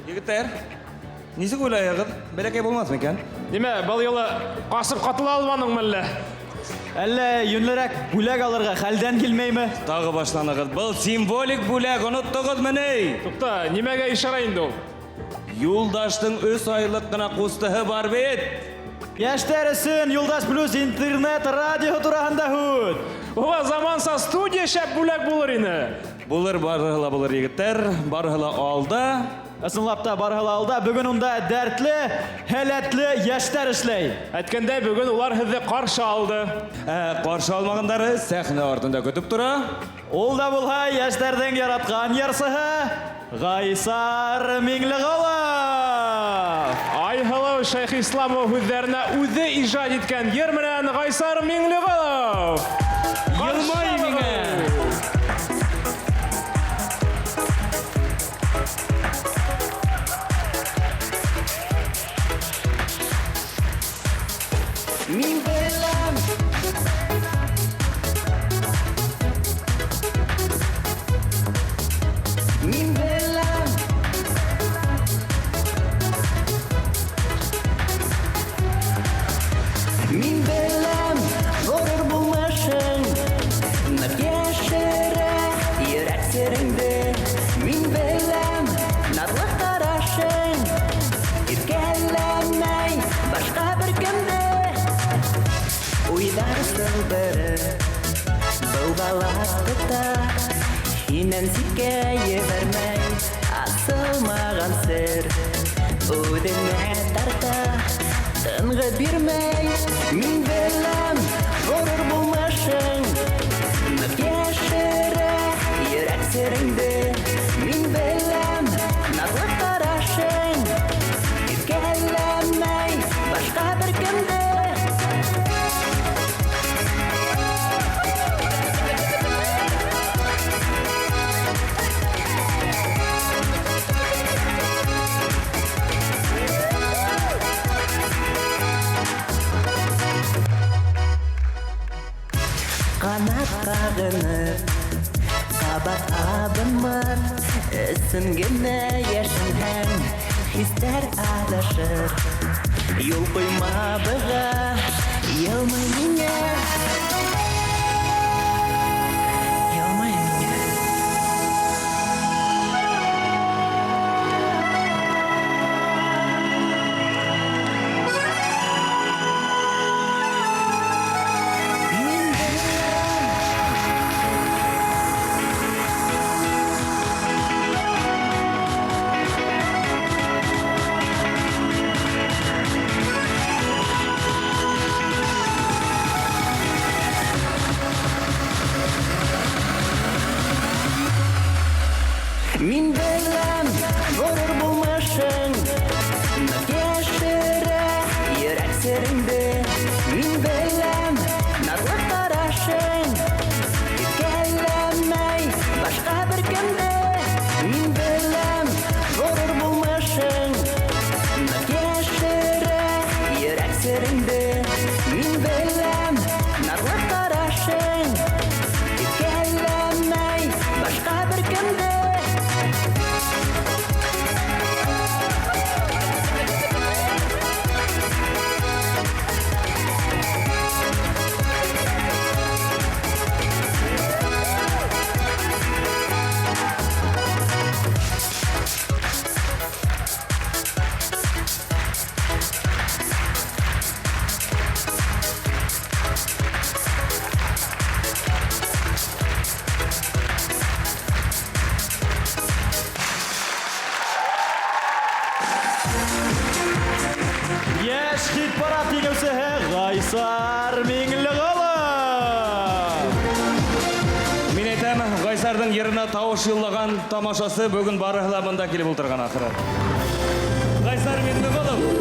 Егеттер, нисек уйлайсыз? Бәләкәй булмас микән? Неме, был елы касып катыла алманың мәллә? Әллә юнлырак бүләк алырга хәлдән килмәйме? Тагы башланыгыз. Был символик бүләк, оныттыгызмы ни? Тукта, нимәгә ишара инде ул? Юлдаштың 3 айлык кына кустыһы бар бит. Яшьтәр өсөн Юлдаш Плюс интернет радио турында һүд. Ула заманса студия шәп бүләк булыр ине. Булыр барыһы ла булыр егеттер, барыһы ла алда. Ысынлап та барыһы ла алда, бүген унда дәртле, һәләтле яшьтәр эшләй. Әйткәндәй, бүген улар һеҙҙе ҡаршы алды. Ҡаршы алмағандары сәхнә артында көтөп тора. Ул да булһа яшьтәрҙең яраткан ярсыһы Ғайсар Миңлеғолов. Айһылыу Шәйх Исламов һүҙҙәренә үҙе ижад иткән йыр менән Ғайсар Миңлеғолов. Йылмай миңә. Мин беләм, мин беләм, мин беләм, ғорур булмашың, нык яшерә йөрәк сереңде. Мин беләм, наҙлы ҡарашың, иркәләмәй башҡа бер кемде. Уйдар сылдыры был балаҡта, һинән ситкә ебәрмәй, асылмаған сер үҙенә тарта, тынғы бирмәй. Мин беләм, ғорур булмашың, нык яшерә йөрәк сереңде. Мин беләм, наҙлы ҡарашың, иркәләмәй башҡа бер кемде. Kanat kağınır, kabat abımır, ısıngına yaşınhen, hisler ağlaşır. Yol koyma bığa, yılmay minye. Yılmay minye. Мин беләм, ғорур булмашың, нык яшерә йөрәк сереңде. Мин беләм, наҙлы ҡарашың, иркәләмәй башҡа бер кемде. Мин беләм, ғорур булмашың, нык яшерә йөрәк сереңде. Мин беләм, наҙлы ҡарашың, иркәләмәй башҡа бер кемде. Яшь хит-парад еңеүсеһе Ғайсар Миңлеғолов. Мин әйтәм, Ғайсардың йырына тауыш юллаган тамашасы бүген барыһы ла бында килеп ултырган ахыры. Ғайсар Миңлеғолов.